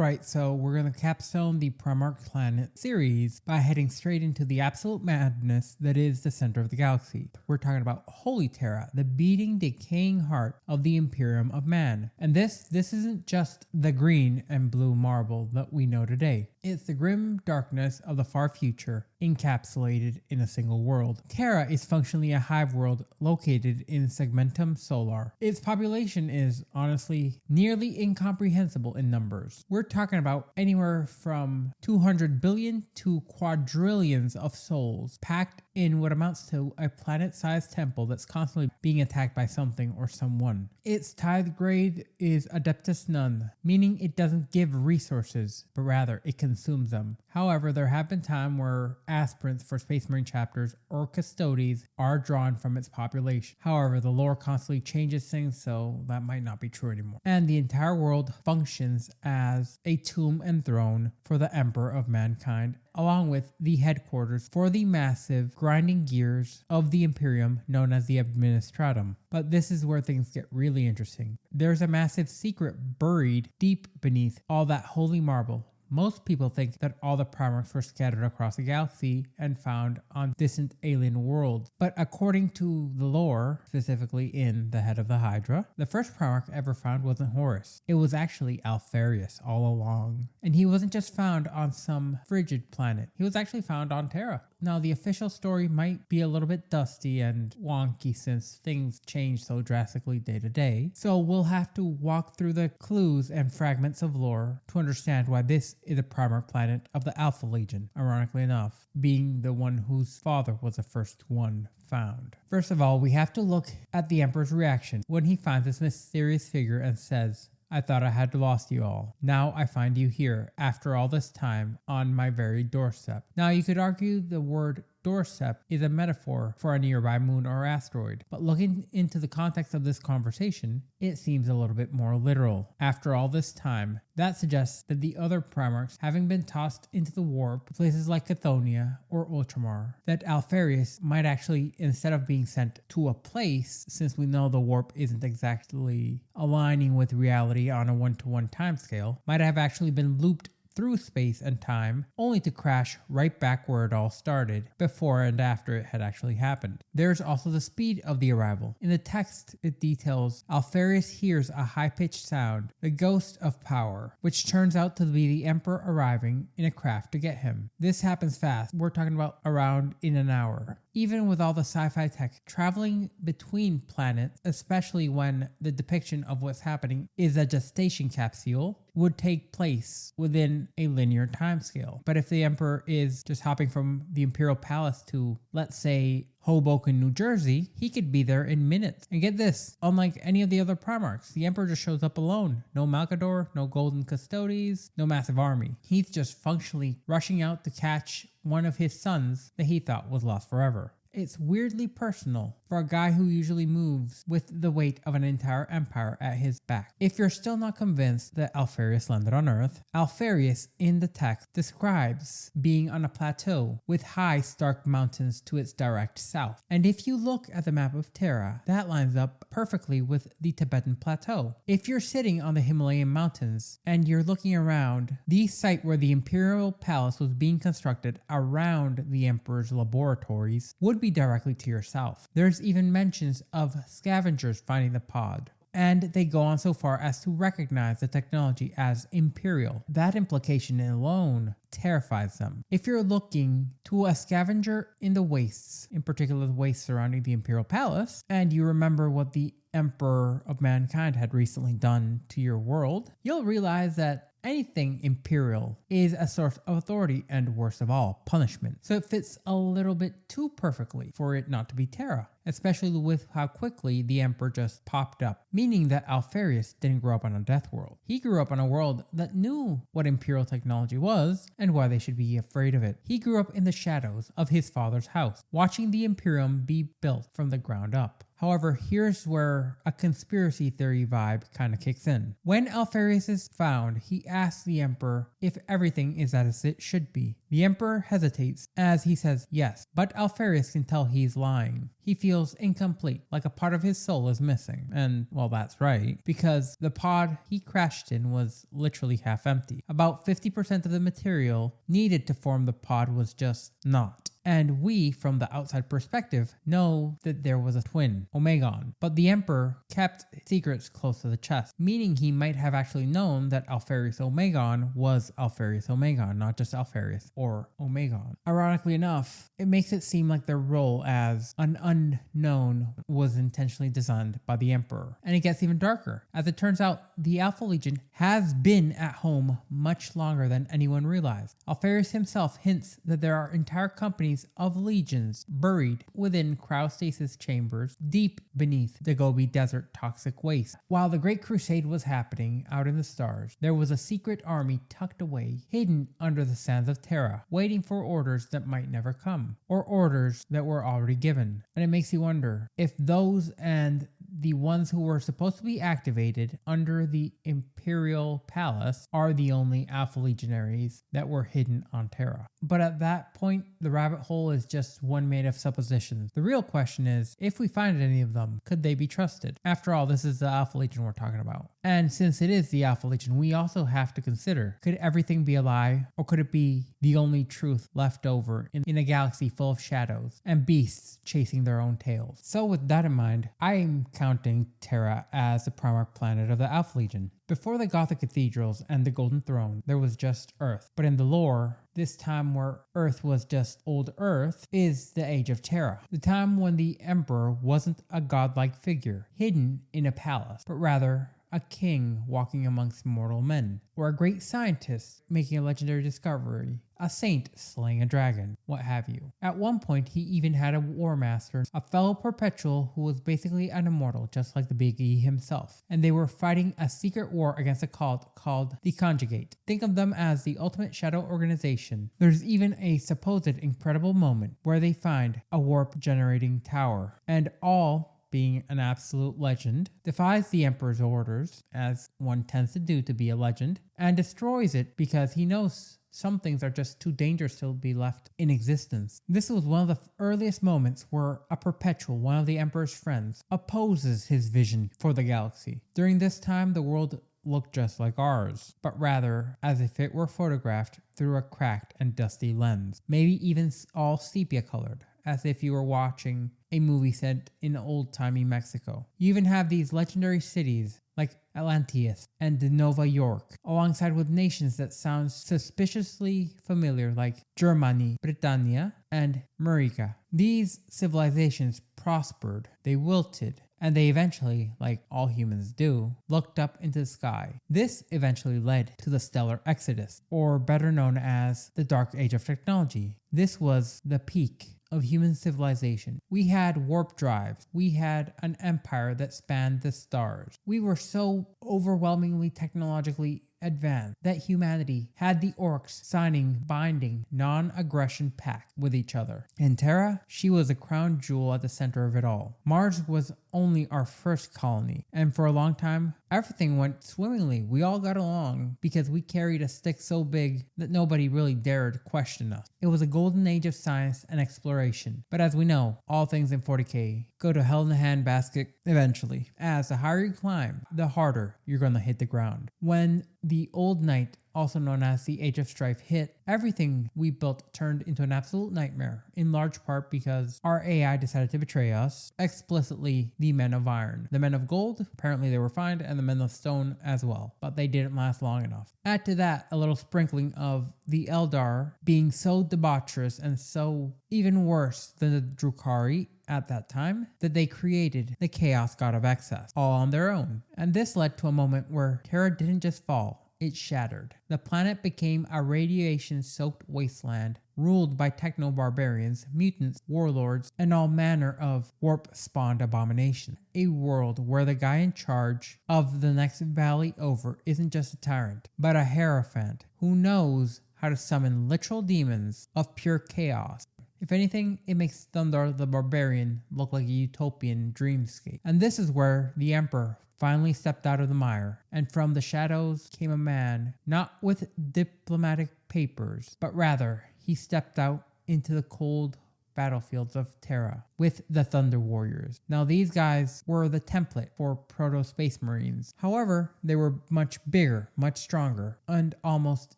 Alright, so we're going to capstone the Primarch Planet series by heading straight into the absolute madness that is the center of the galaxy. We're talking about Holy Terra, the beating, decaying heart of the Imperium of Man. And this isn't just the green and blue marble that we know today. It's the grim darkness of the far future, encapsulated in a single world. Terra is functionally a hive world located in Segmentum Solar. Its population is, honestly, nearly incomprehensible in numbers. We're talking about anywhere from 200 billion to quadrillions of souls packed in what amounts to a planet-sized temple that's constantly being attacked by something or someone. Its tithe grade is Adeptus None, meaning it doesn't give resources, but rather it consumes them. However, there have been times where aspirants for Space Marine chapters or custodies are drawn from its population. However, the lore constantly changes things, so that might not be true anymore. And the entire world functions as a tomb and throne for the Emperor of Mankind, along with the headquarters for the massive grinding gears of the Imperium known as the Administratum. But this is where things get really interesting. There's a massive secret buried deep beneath all that holy marble. Most people think that all the Primarchs were scattered across the galaxy and found on distant alien worlds. But according to the lore, specifically in The Head of the Hydra, the first Primarch ever found wasn't Horus. It was actually Alpharius all along. And he wasn't just found on some frigid planet. He was actually found on Terra. Now, the official story might be a little bit dusty and wonky since things change so drastically day to day. So we'll have to walk through the clues and fragments of lore to understand why this is a Primarch planet of the Alpha Legion, ironically enough, being the one whose father was the first one found. First of all, we have to look at the Emperor's reaction when he finds this mysterious figure and says, "I thought I had lost you all. Now I find you here, after all this time, on my very doorstep." Now you could argue the word doorstep is a metaphor for a nearby moon or asteroid, but looking into the context of this conversation, it seems a little bit more literal. After all this time, that suggests that the other Primarchs, having been tossed into the warp to places like Chthoniya or Ultramar, that Alpharius might actually, instead of being sent to a place, since we know the warp isn't exactly aligning with reality on a one-to-one timescale, might have actually been looped through space and time, only to crash right back where it all started, before and after it had actually happened. There's also the speed of the arrival. In the text, it details Alpharius hears a high-pitched sound, the ghost of power, which turns out to be the Emperor arriving in a craft to get him. This happens fast. We're talking about around in an hour. Even with all the sci-fi tech, traveling between planets, especially when the depiction of what's happening is a gestation capsule, would take place within a linear timescale. But if the Emperor is just hopping from the Imperial Palace to, let's say, Hoboken, New Jersey, he could be there in minutes. And get this, unlike any of the other Primarchs, the Emperor just shows up alone. No Malcador, no Golden Custodies, no massive army. He's just functionally rushing out to catch one of his sons that he thought was lost forever. It's weirdly personal for a guy who usually moves with the weight of an entire empire at his back. If you're still not convinced that Alpharius landed on Earth, Alpharius in the text describes being on a plateau with high stark mountains to its direct south. And if you look at the map of Terra, that lines up perfectly with the Tibetan Plateau. If you're sitting on the Himalayan mountains and you're looking around, the site where the Imperial Palace was being constructed around the Emperor's laboratories would be directly to your south. There's even mentions of scavengers finding the pod, and they go on so far as to recognize the technology as imperial. That implication alone terrifies them. If you're looking to a scavenger in the wastes, in particular the wastes surrounding the Imperial Palace, and you remember what the Emperor of Mankind had recently done to your world, you'll realize that anything imperial is a source of authority and, worst of all, punishment. So it fits a little bit too perfectly for it not to be Terra, especially with how quickly the Emperor just popped up, meaning that Alpharius didn't grow up on a death world. He grew up on a world that knew what imperial technology was and why they should be afraid of it. He grew up in the shadows of his father's house, watching the Imperium be built from the ground up. However, here's where a conspiracy theory vibe kind of kicks in. When Alpharius is found, he asks the Emperor if everything is as it should be. The Emperor hesitates as he says yes, but Alpharius can tell he's lying. He feels incomplete, like a part of his soul is missing. And, well, that's right, because the pod he crashed in was literally half empty. About 50% of the material needed to form the pod was just not. And we, from the outside perspective, know that there was a twin, Omegon. But the Emperor kept secrets close to the chest, meaning he might have actually known that Alpharius Omegon was Alpharius Omegon, not just Alpharius or Omegon. Ironically enough, it makes it seem like their role as an unknown was intentionally designed by the Emperor. And it gets even darker. As it turns out, the Alpha Legion has been at home much longer than anyone realized. Alpharius himself hints that there are entire companies of legions buried within cryostasis chambers deep beneath the Gobi Desert toxic waste. While the Great Crusade was happening out in the stars, there was a secret army tucked away, hidden under the sands of Terra, waiting for orders that might never come, or orders that were already given. And it makes you wonder if those and the ones who were supposed to be activated under the Imperial Palace are the only Alpha Legionaries that were hidden on Terra. But at that point, the rabbit hole is just one made of suppositions. The real question is, if we find any of them, could they be trusted? After all, this is the Alpha Legion we're talking about. And since it is the Alpha Legion, we also have to consider, could everything be a lie, or could it be the only truth left over in a galaxy full of shadows and beasts chasing their own tails? So with that in mind, I'm counting Terra as the Primarch planet of the Alpha Legion. Before the Gothic cathedrals and the Golden Throne, there was just Earth. But in the lore, this time where Earth was just old Earth is the Age of Terra, the time when the Emperor wasn't a godlike figure hidden in a palace, but rather a king walking amongst mortal men, or a great scientist making a legendary discovery, a saint slaying a dragon, what have you. At one point, he even had a war master, a fellow perpetual who was basically an immortal, just like the Big E himself. And they were fighting a secret war against a cult called the Conjugate. Think of them as the ultimate shadow organization. There's even a supposed incredible moment where they find a warp generating tower, and all being an absolute legend, defies the Emperor's orders, as one tends to do to be a legend, and destroys it because he knows some things are just too dangerous to be left in existence. This was one of the earliest moments where a perpetual, one of the Emperor's friends, opposes his vision for the galaxy. During this time, the world looked just like ours, but rather as if it were photographed through a cracked and dusty lens, maybe even all sepia colored, as if you were watching a movie set in old-timey Mexico. You even have these legendary cities like Atlantis and Nova York, alongside with nations that sound suspiciously familiar like Germany, Britannia, and Murica. These civilizations prospered, they wilted, and they eventually, like all humans do, looked up into the sky. This eventually led to the Stellar Exodus, or better known as the Dark Age of Technology. This was the peak of human civilization. We had warp drives. We had an empire that spanned the stars. We were so overwhelmingly technologically advanced that humanity had the orcs signing binding non-aggression pact with each other. And Terra, she was a crown jewel at the center of it all. Mars was only our first colony, and for a long time, everything went swimmingly. We all got along because we carried a stick so big that nobody really dared question us. It was a golden age of science and exploration. But as we know, all things in 40k go to hell in a handbasket eventually. As the higher you climb, the harder you're gonna hit the ground. When the Old Night, also known as the Age of Strife, hit, everything we built turned into an absolute nightmare, in large part because our AI decided to betray us, explicitly the Men of Iron. The Men of Gold, apparently they were fine, and the Men of Stone as well, but they didn't last long enough. Add to that a little sprinkling of the Eldar being so debaucherous and so even worse than the Drukhari at that time, that they created the Chaos God of Excess, all on their own. And this led to a moment where Terra didn't just fall, it shattered. The planet became a radiation-soaked wasteland ruled by techno-barbarians, mutants, warlords, and all manner of warp-spawned abomination. A world where the guy in charge of the next valley over isn't just a tyrant, but a hierophant who knows how to summon literal demons of pure chaos. If anything, it makes Thundar the Barbarian look like a utopian dreamscape. And this is where the Emperor finally stepped out of the mire, and from the shadows came a man, not with diplomatic papers, but rather he stepped out into the cold battlefields of Terra with the Thunder Warriors. Now these guys were the template for Proto-Space Marines. However, they were much bigger, much stronger, and almost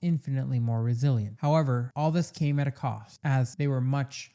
infinitely more resilient. However, all this came at a cost, as they were much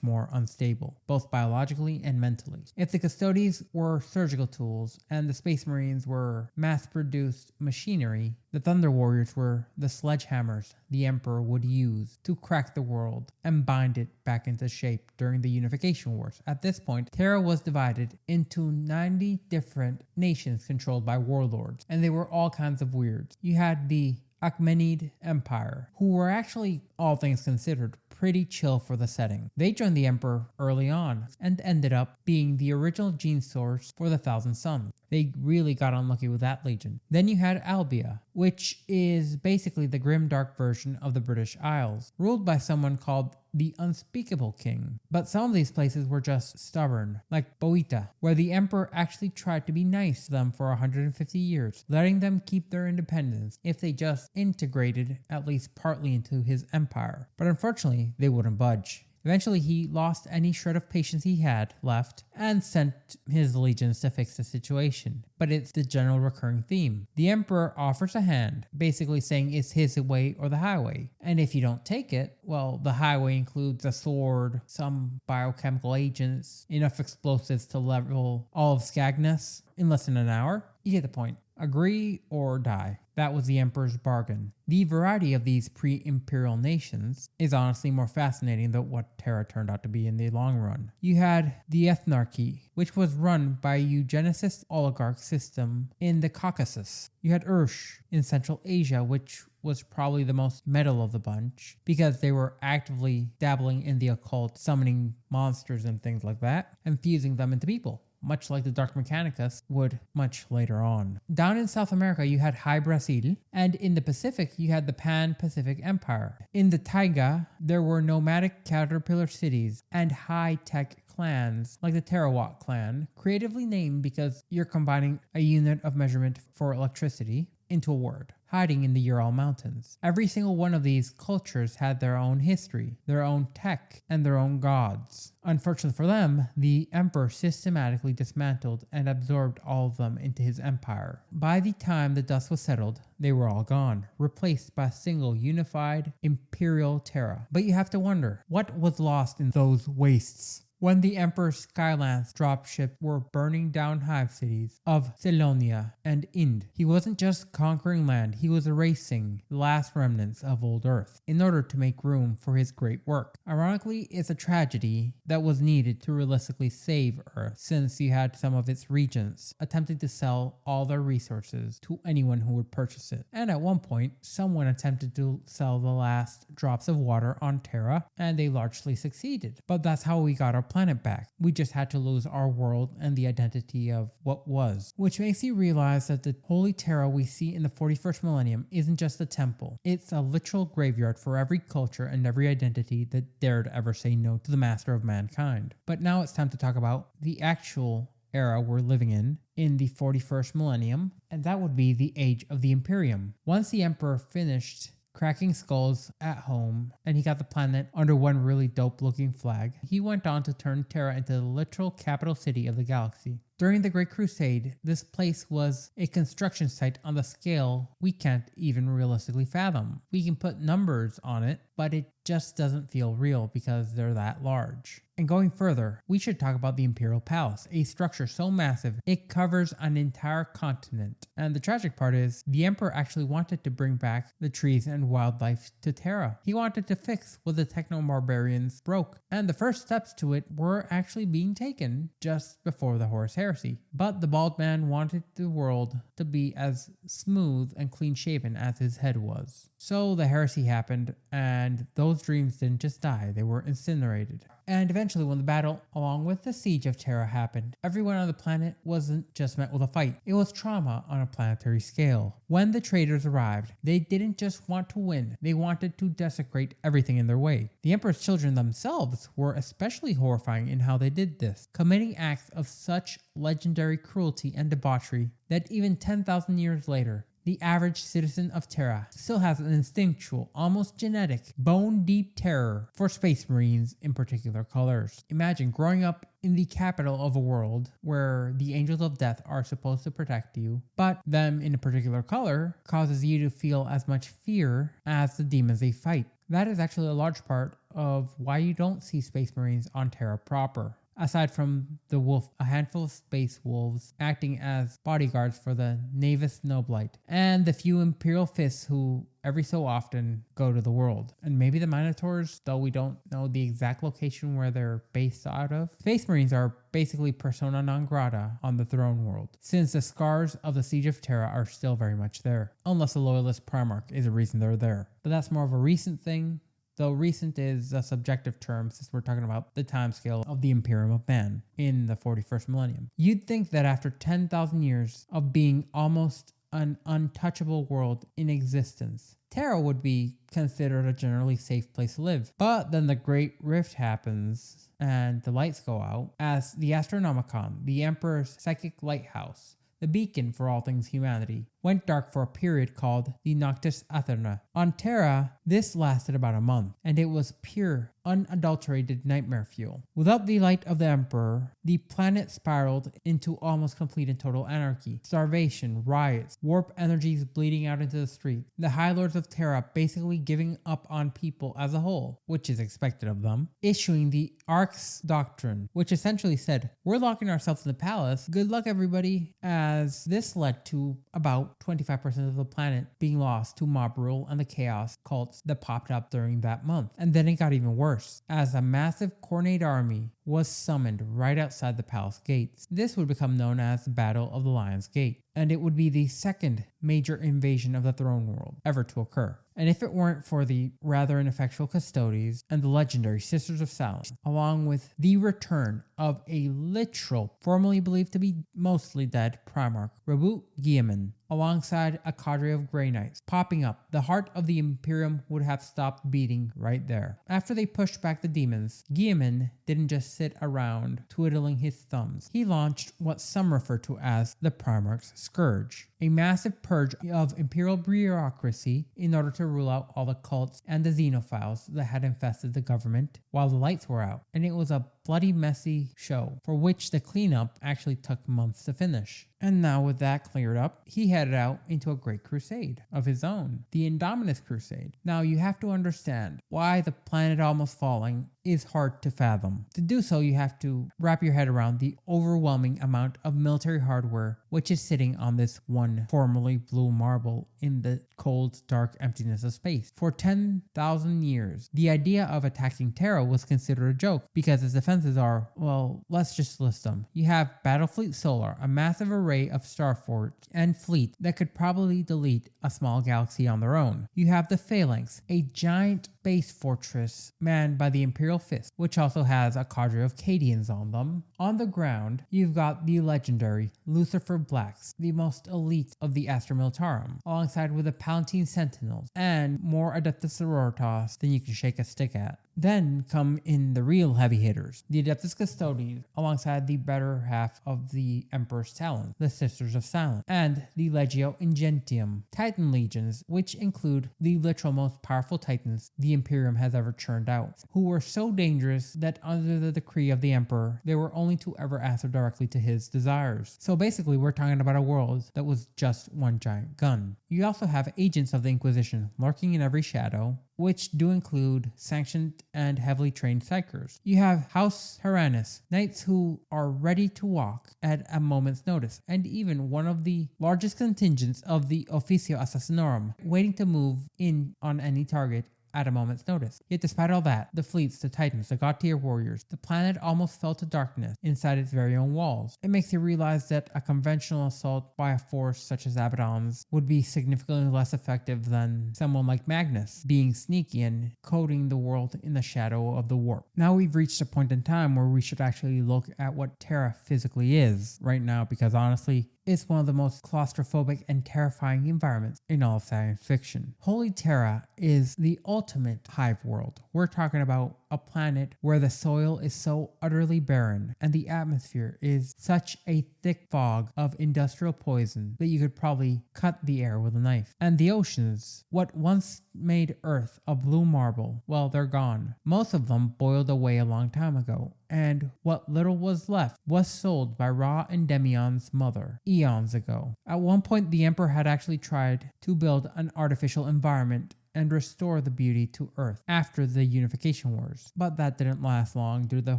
more unstable, both biologically and mentally. If the Custodes were surgical tools and the Space Marines were mass-produced machinery, the Thunder Warriors were the sledgehammers the Emperor would use to crack the world and bind it back into shape during the Unification Wars. At this point, Terra was divided into 90 different nations controlled by warlords, and they were all kinds of weirds. You had the Achaemenid Empire, who were actually, all things considered, pretty chill for the setting. They joined the Emperor early on and ended up being the original gene source for the Thousand Suns. They really got unlucky with that legion. Then you had Albia, which is basically the grim dark version of the British Isles, ruled by someone called the Unspeakable King. But some of these places were just stubborn, like Boita, where the Emperor actually tried to be nice to them for 150 years, letting them keep their independence if they just integrated at least partly into his empire. But unfortunately, they wouldn't budge. Eventually, he lost any shred of patience he had left and sent his legions to fix the situation. But it's the general recurring theme. The Emperor offers a hand, basically saying it's his way or the highway. And if you don't take it, well, the highway includes a sword, some biochemical agents, enough explosives to level all of Scagnus in less than an hour. You get the point. Agree or die. That was the Emperor's bargain. The variety of these pre-imperial nations is honestly more fascinating than what Terra turned out to be in the long run. You had the Ethnarchy, which was run by a eugenicist oligarch system in the Caucasus. You had Ursh in Central Asia, which was probably the most metal of the bunch because they were actively dabbling in the occult, summoning monsters and things like that, and fusing them into people, much like the Dark Mechanicus would much later on. Down in South America, you had High Brasil, and in the Pacific, you had the Pan-Pacific Empire. In the Taiga, there were nomadic caterpillar cities and high-tech clans like the Terawatt clan, creatively named because you're combining a unit of measurement for electricity into a word, hiding in the Ural Mountains. Every single one of these cultures had their own history, their own tech, and their own gods. Unfortunately for them, the Emperor systematically dismantled and absorbed all of them into his empire. By the time the dust was settled, they were all gone, replaced by a single unified Imperial Terra. But you have to wonder, what was lost in those wastes? When the Emperor's Skylance dropship were burning down hive cities of Selonia and Ind, he wasn't just conquering land, he was erasing the last remnants of old Earth in order to make room for his great work. Ironically, it's a tragedy that was needed to realistically save Earth, since you had some of its regents attempting to sell all their resources to anyone who would purchase it. And at one point, someone attempted to sell the last drops of water on Terra, and they largely succeeded. But that's how we got our planet back. We just had to lose our world and the identity of what was. Which makes you realize that the Holy Terra we see in the 41st millennium isn't just a temple. It's a literal graveyard for every culture and every identity that dared ever say no to the master of mankind. But now it's time to talk about the actual era we're living in the 41st millennium, and that would be the Age of the Imperium. Once the Emperor finished cracking skulls at home, and he got the planet under one really dope looking flag, he went on to turn Terra into the literal capital city of the galaxy. During the Great Crusade, this place was a construction site on the scale we can't even realistically fathom. We can put numbers on it, but it just doesn't feel real because they're that large. And going further, we should talk about the Imperial Palace, a structure so massive it covers an entire continent. And the tragic part is, the Emperor actually wanted to bring back the trees and wildlife to Terra. He wanted to fix what the techno-barbarians broke, and the first steps to it were actually being taken just before the Horus Heresy. But the bald man wanted the world to be as smooth and clean-shaven as his head was. So the heresy happened, and those dreams didn't just die, they were incinerated. And eventually, when the battle, along with the siege of Terra, happened, everyone on the planet wasn't just met with a fight, it was trauma on a planetary scale. When the traders arrived, they didn't just want to win, they wanted to desecrate everything in their way. The Emperor's children themselves were especially horrifying in how they did this, committing acts of such legendary cruelty and debauchery that even 10,000 years later, the average citizen of Terra still has an instinctual, almost genetic, bone-deep terror for Space Marines in particular colors. Imagine growing up in the capital of a world where the Angels of Death are supposed to protect you, but them in a particular color causes you to feel as much fear as the demons they fight. That is actually a large part of why you don't see Space Marines on Terra proper. Aside from the wolf, a handful of space wolves acting as bodyguards for the Navis Noblite, and the few Imperial Fists who every so often go to the world. And maybe the Minotaurs, though we don't know the exact location where they're based out of. Space Marines are basically persona non grata on the throne world, since the scars of the Siege of Terra are still very much there, unless the Loyalist Primarch is a reason they're there. But that's more of a recent thing. Though recent is a subjective term since we're talking about the timescale of the Imperium of Man in the 41st millennium. You'd think that after 10,000 years of being almost an untouchable world in existence, Terra would be considered a generally safe place to live. But then the Great Rift happens and the lights go out as the Astronomican, the Emperor's psychic lighthouse, the beacon for all things humanity, went dark for a period called the Noctis Aetherna. On Terra, this lasted about a month, and it was pure, unadulterated nightmare fuel. Without the light of the Emperor, the planet spiraled into almost complete and total anarchy, starvation, riots, warp energies bleeding out into the street, the High Lords of Terra basically giving up on people as a whole, which is expected of them, issuing the Arc's Doctrine, which essentially said, we're locking ourselves in the palace, good luck everybody, as this led to about 25% of the planet being lost to mob rule and the chaos cults that popped up during that month. And then it got even worse, as a massive Khornate army was summoned right outside the palace gates. This would become known as the Battle of the Lion's Gate, and it would be the second major invasion of the throne world ever to occur. And if it weren't for the rather ineffectual Custodes and the legendary Sisters of Silence, along with the return of a literal, formerly believed to be mostly dead Primarch, Rabut Guilliman, alongside a cadre of Grey Knights popping up, the heart of the Imperium would have stopped beating right there. After they pushed back the demons, Guilliman didn't just sit around twiddling his thumbs. He launched what some refer to as the Primarch's Scourge, a massive purge of imperial bureaucracy in order to rule out all the cults and the xenophiles that had infested the government while the lights were out. And it was a bloody messy show for which the cleanup actually took months to finish. And now with that cleared up, he headed out into a great crusade of his own, the Indominus Crusade. Now you have to understand why the planet almost falling is hard to fathom. To do so, you have to wrap your head around the overwhelming amount of military hardware which is sitting on this one formerly blue marble in the cold, dark emptiness of space. For 10,000 years, the idea of attacking Terra was considered a joke because its defenses are, well, let's just list them. You have Battlefleet Solar, a massive array of starforts and fleet that could probably delete a small galaxy on their own. You have the Phalanx, a giant base fortress manned by the Imperial Fists, which also has a cadre of Cadians on them. On the ground, you've got the legendary Lucifer Blacks, the most elite of the Astra Militarum, alongside with the Palatine Sentinels and more Adeptus Sororitas than you can shake a stick at. Then come in the real heavy hitters, the Adeptus Custodes, alongside the better half of the Emperor's Talons, the Sisters of Silence, and the Legio Ingentium, Titan Legions, which include the literal most powerful Titans the Imperium has ever churned out, who were so dangerous that under the decree of the Emperor, they were only to ever answer directly to his desires. So basically, we're talking about a world that was just one giant gun. You also have agents of the Inquisition lurking in every shadow, which do include sanctioned and heavily trained psychers. You have House Hierarchus, knights who are ready to walk at a moment's notice, and even one of the largest contingents of the Officio Assassinorum, waiting to move in on any target at a moment's notice. Yet despite all that, the fleets, the titans, the god tier warriors, the planet almost fell to darkness inside its very own walls. It makes you realize that a conventional assault by a force such as Abaddon's would be significantly less effective than someone like Magnus, being sneaky and coating the world in the shadow of the warp. Now we've reached a point in time where we should actually look at what Terra physically is right now, because honestly, it's one of the most claustrophobic and terrifying environments in all of science fiction. Holy Terra is the ultimate hive world. We're talking about a planet where the soil is so utterly barren and the atmosphere is such a thick fog of industrial poison that you could probably cut the air with a knife. And the oceans, what once made Earth a blue marble, well, they're gone. Most of them boiled away a long time ago, and what little was left was sold by Ra and Demion's mother eons ago. At one point, the Emperor had actually tried to build an artificial environment and restore the beauty to Earth after the Unification Wars. But that didn't last long due to the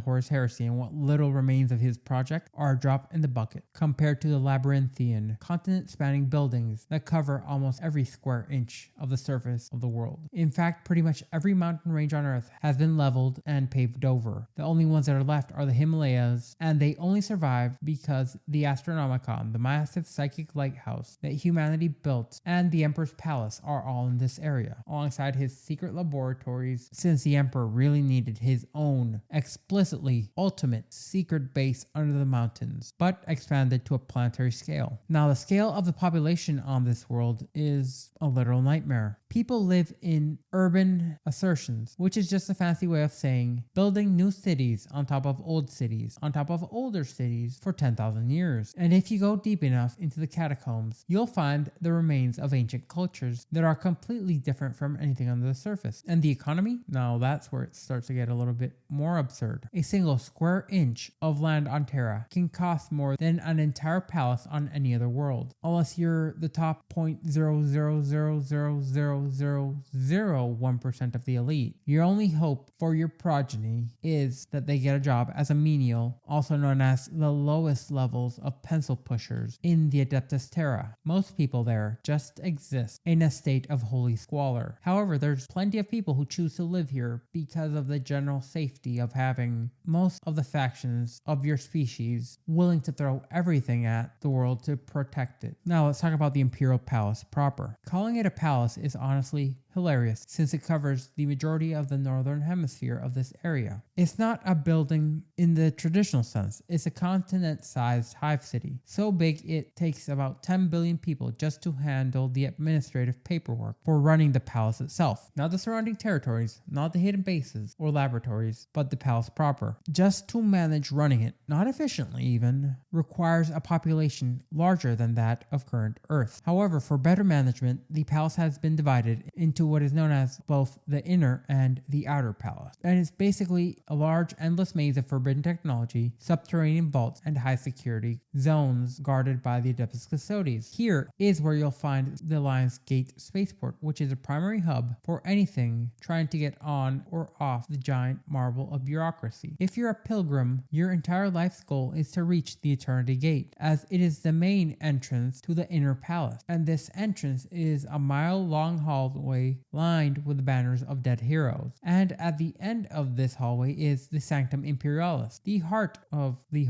Horus Heresy, and what little remains of his project are a drop in the bucket compared to the labyrinthian, continent-spanning buildings that cover almost every square inch of the surface of the world. In fact, pretty much every mountain range on Earth has been leveled and paved over. The only ones that are left are the Himalayas, and they only survive because the Astronomican, the massive psychic lighthouse that humanity built, and the Emperor's palace are all in this area, alongside his secret laboratories, since the Emperor really needed his own, explicitly ultimate secret base under the mountains, but expanded to a planetary scale. Now, the scale of the population on this world is a literal nightmare. People live in urban assertions, which is just a fancy way of saying building new cities on top of old cities, on top of older cities for 10,000 years. And if you go deep enough into the catacombs, you'll find the remains of ancient cultures that are completely different from anything under the surface. And the economy? Now that's where it starts to get a little bit more absurd. A single square inch of land on Terra can cost more than an entire palace on any other world, unless you're the top 0.0000001% of the elite. Your only hope for your progeny is that they get a job as a menial, also known as the lowest levels of pencil pushers in the Adeptus Terra. Most people there just exist in a state of holy squalor. However, there's plenty of people who choose to live here because of the general safety of having most of the factions of your species willing to throw everything at the world to protect it. Now let's talk about the Imperial Palace proper. Calling it a palace is honestly hilarious, since it covers the majority of the northern hemisphere of this area. It's not a building in the traditional sense, it's a continent-sized hive city, so big it takes about 10 billion people just to handle the administrative paperwork for running the palace itself. Not the surrounding territories, not the hidden bases or laboratories, but the palace proper. Just to manage running it, not efficiently even, requires a population larger than that of current Earth. However, for better management, the palace has been divided into what is known as both the inner and the outer palace. And it's basically a large, endless maze of forbidden technology, subterranean vaults, and high security zones guarded by the Adeptus Custodes. Here is where you'll find the Lion's Gate spaceport, which is a primary hub for anything trying to get on or off the giant marble of bureaucracy. If you're a pilgrim, your entire life's goal is to reach the Eternity Gate, as it is the main entrance to the inner palace. And this entrance is a mile-long hallway lined with banners of dead heroes. And at the end of this hallway is the Sanctum Imperialis, the heart of the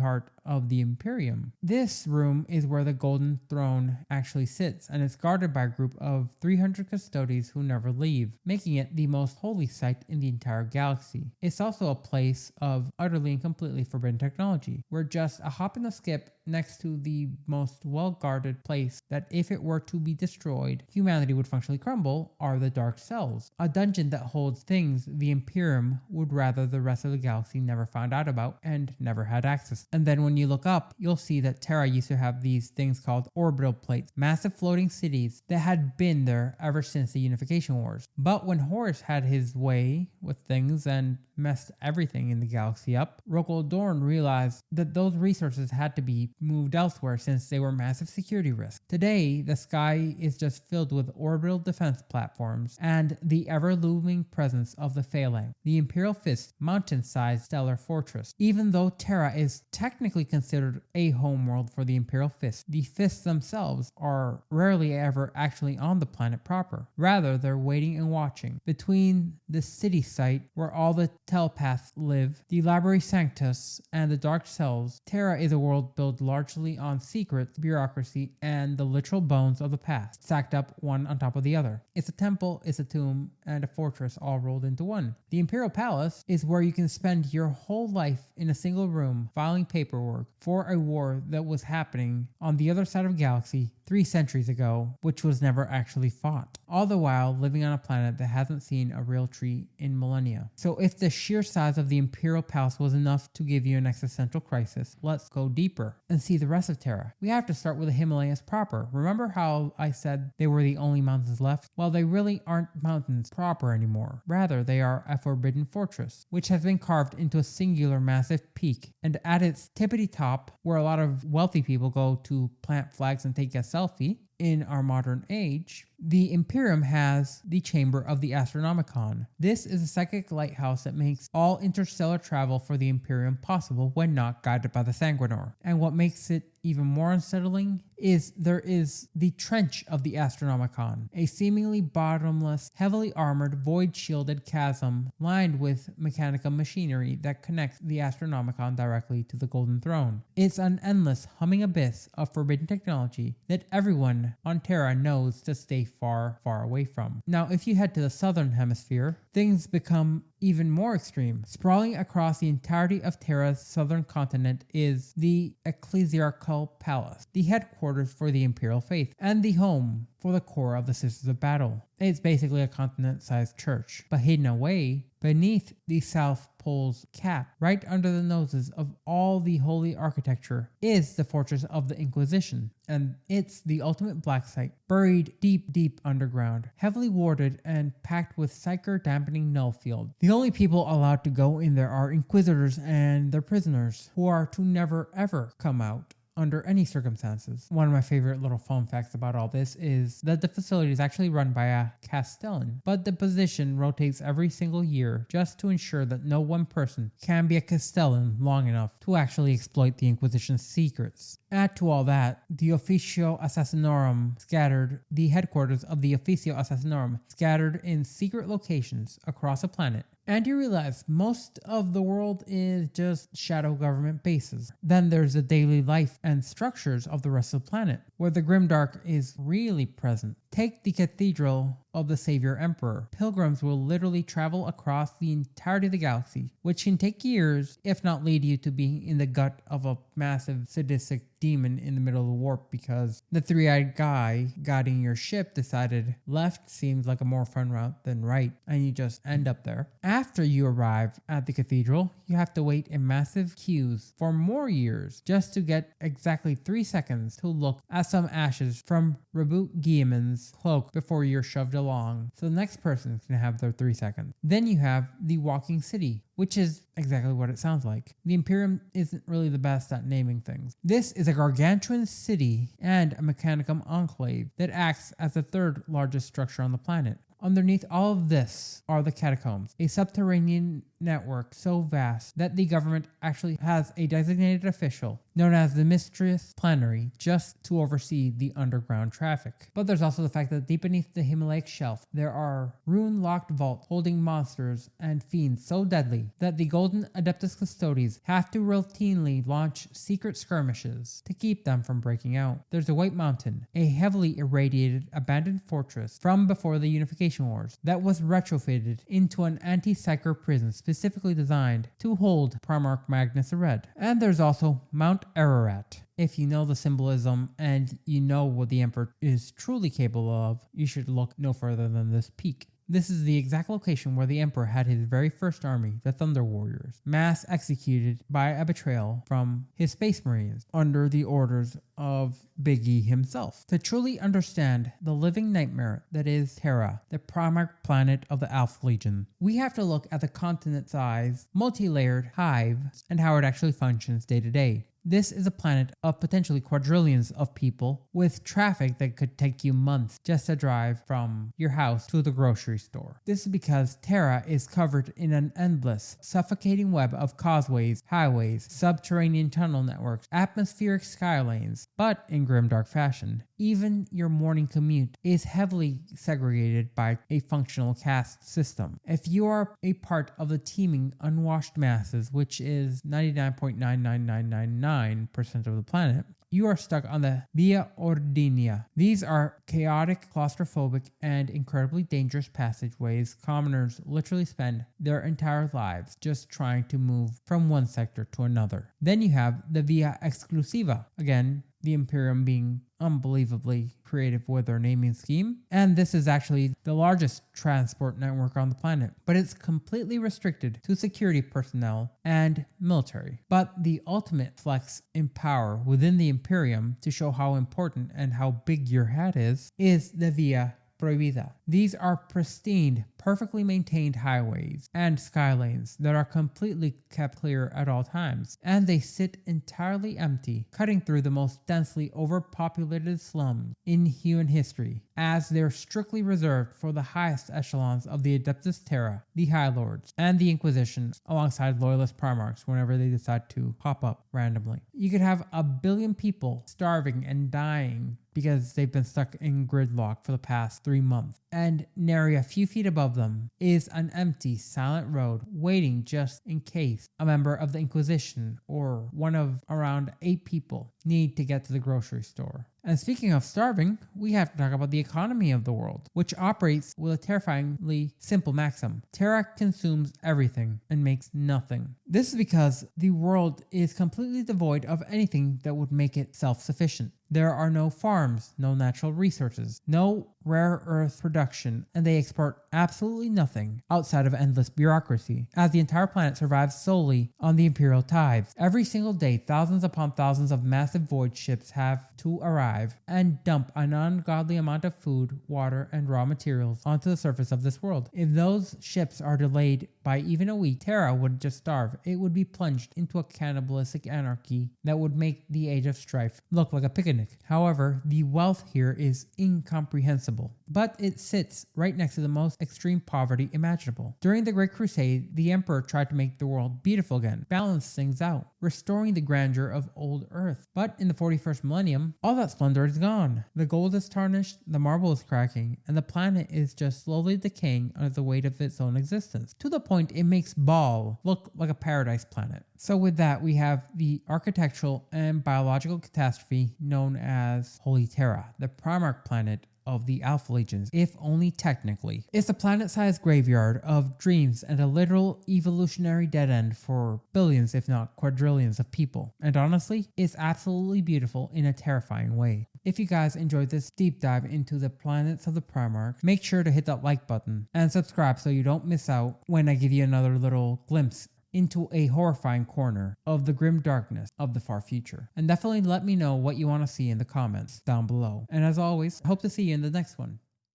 Imperium. This room is where the Golden Throne actually sits, and it's guarded by a group of 300 custodians who never leave, making it the most holy site in the entire galaxy. It's also a place of utterly and completely forbidden technology, where just a hop and a skip next to the most well-guarded place that if it were to be destroyed, humanity would functionally crumble, are the Dark Cells, a dungeon that holds things the Imperium would rather the rest of the galaxy never found out about and never had access. And then when you look up, you'll see that Terra used to have these things called orbital plates, massive floating cities that had been there ever since the Unification Wars. But when Horus had his way with things and messed everything in the galaxy up, Rokal Dorn realized that those resources had to be moved elsewhere since they were massive security risks. Today, the sky is just filled with orbital defense platforms and the ever-looming presence of the Phalanx, the Imperial Fists, mountain-sized stellar fortress. Even though Terra is technically considered a homeworld for the Imperial Fists. The Fists themselves are rarely ever actually on the planet proper. Rather, they're waiting and watching. Between the city site, where all the telepaths live, the Library Sanctus, and the Dark Cells, Terra is a world built largely on secrets, bureaucracy, and the literal bones of the past, stacked up one on top of the other. It's a temple, it's a tomb, and a fortress all rolled into one. The Imperial Palace is where you can spend your whole life in a single room filing paperwork for a war that was happening on the other side of the galaxy 3 centuries ago, which was never actually fought, all the while living on a planet that hasn't seen a real tree in millennia. So if the sheer size of the Imperial Palace was enough to give you an existential crisis, let's go deeper and see the rest of Terra. We have to start with the Himalayas proper. Remember how I said they were the only mountains left? Well, they really aren't mountains proper anymore. Rather, they are a forbidden fortress, which has been carved into a singular massive peak, and at its tippity top, where a lot of wealthy people go to plant flags and take a selfie in our modern age, the Imperium has the Chamber of the Astronomican. This is a psychic lighthouse that makes all interstellar travel for the Imperium possible when not guided by the Sanguinor. And what makes it even more unsettling is there is the Trench of the Astronomicon, a seemingly bottomless, heavily armored, void-shielded chasm lined with mechanical machinery that connects the Astronomicon directly to the Golden Throne. It's an endless, humming abyss of forbidden technology that everyone on Terra knows to stay far, far away from. Now, if you head to the southern hemisphere, things become even more extreme. Sprawling across the entirety of Terra's southern continent is the Ecclesiarchal Palace, the headquarters for the Imperial Faith, and the home for the core of the Sisters of Battle. It's basically a continent-sized church, but hidden away beneath the South Pole's cap, right under the noses of all the holy architecture, is the Fortress of the Inquisition, and it's the ultimate black site, buried deep, deep underground, heavily warded and packed with psyker-dampening null field. The only people allowed to go in there are inquisitors and their prisoners, who are to never ever come out under any circumstances. One of my favorite little fun facts about all this is that the facility is actually run by a Castellan, but the position rotates every single year just to ensure that no one person can be a Castellan long enough to actually exploit the Inquisition's secrets. Add to all that, the Officio Assassinorum scattered, the headquarters of the Officio Assassinorum scattered in secret locations across the planet, and you realize most of the world is just shadow government bases. Then there's the daily life and structures of the rest of the planet, where the grimdark is really present. Take the Cathedral of the Savior Emperor. Pilgrims will literally travel across the entirety of the galaxy, which can take years, if not lead you to being in the gut of a massive sadistic demon in the middle of the warp because the three-eyed guy guiding your ship decided left seems like a more fun route than right, and you just end up there. After you arrive at the cathedral, you have to wait in massive queues for more years just to get exactly 3 seconds to look at some ashes from Reboot Guilliman's cloak before you're shoved along, so the next person can have their 3 seconds. Then you have the walking city, which is exactly what it sounds like. The Imperium isn't really the best at naming things. This is a gargantuan city and a mechanicum enclave that acts as the third largest structure on the planet. Underneath all of this are the catacombs, a subterranean network so vast that the government actually has a designated official known as the Mistress Plenary just to oversee the underground traffic. But there's also the fact that deep beneath the Himalaic shelf, there are rune-locked vaults holding monsters and fiends so deadly that the Golden Adeptus Custodes have to routinely launch secret skirmishes to keep them from breaking out. There's the White Mountain, a heavily irradiated abandoned fortress from before the Unification Wars that was retrofitted into an anti-psyker prison specifically designed to hold Primarch Magnus the Red. And there's also Mount Ararat. If you know the symbolism and you know what the Emperor is truly capable of, you should look no further than this peak. This is the exact location where the Emperor had his very first army, the Thunder Warriors, mass executed by a betrayal from his Space Marines under the orders of Big E himself. To truly understand the living nightmare that is Terra, the Primarch planet of the Alpha Legion, we have to look at the continent-sized, multi-layered hive and how it actually functions day to day. This is a planet of potentially quadrillions of people with traffic that could take you months just to drive from your house to the grocery store. This is because Terra is covered in an endless, suffocating web of causeways, highways, subterranean tunnel networks, atmospheric skylanes, but in grimdark fashion. Even your morning commute is heavily segregated by a functional caste system. If you are a part of the teeming unwashed masses, which is 99.99999% of the planet, you are stuck on the Via Ordinia. These are chaotic, claustrophobic, and incredibly dangerous passageways commoners literally spend their entire lives just trying to move from one sector to another. Then you have the Via Exclusiva. Again, the Imperium being unbelievably creative with their naming scheme. And this is actually the largest transport network on the planet, but it's completely restricted to security personnel and military. But the ultimate flex in power within the Imperium to show how important and how big your hat is the Via Prohibida. These are pristine, perfectly maintained highways and skylanes that are completely kept clear at all times, and they sit entirely empty, cutting through the most densely overpopulated slums in human history, as they're strictly reserved for the highest echelons of the Adeptus Terra, the High Lords, and the Inquisition, alongside loyalist Primarchs whenever they decide to pop up randomly. You could have 1 billion people starving and dying because they've been stuck in gridlock for the past 3 months. And nary a few feet above them is an empty, silent road waiting just in case a member of the Inquisition or one of around 8 people need to get to the grocery store. And speaking of starving, we have to talk about the economy of the world, which operates with a terrifyingly simple maxim. Terra consumes everything and makes nothing. This is because the world is completely devoid of anything that would make it self-sufficient. There are no farms, no natural resources, no rare earth production, and they export absolutely nothing outside of endless bureaucracy, as the entire planet survives solely on the imperial tithes. Every single day, thousands upon thousands of massive void ships have to arrive and dump an ungodly amount of food, water, and raw materials onto the surface of this world. If those ships are delayed by even a week, Terra wouldn't just starve, it would be plunged into a cannibalistic anarchy that would make the Age of Strife look like a picnic. However, the wealth here is incomprehensible, but it sits right next to the most extreme poverty imaginable. During the Great Crusade, the Emperor tried to make the world beautiful again, balance things out, restoring the grandeur of old Earth. But in the 41st millennium, all that splendor is gone. The gold is tarnished, the marble is cracking, and the planet is just slowly decaying under the weight of its own existence, to the point it makes Baal look like a paradise planet. So with that, we have the architectural and biological catastrophe known as Holy Terra, the Primarch planet of the Alpha Legions, if only technically. It's a planet-sized graveyard of dreams and a literal evolutionary dead end for billions, if not quadrillions of people. And honestly, it's absolutely beautiful in a terrifying way. If you guys enjoyed this deep dive into the planets of the Primarch, make sure to hit that like button and subscribe so you don't miss out when I give you another little glimpse into a horrifying corner of the grim darkness of the far future. And definitely let me know what you want to see in the comments down below. And as always, I hope to see you in the next one.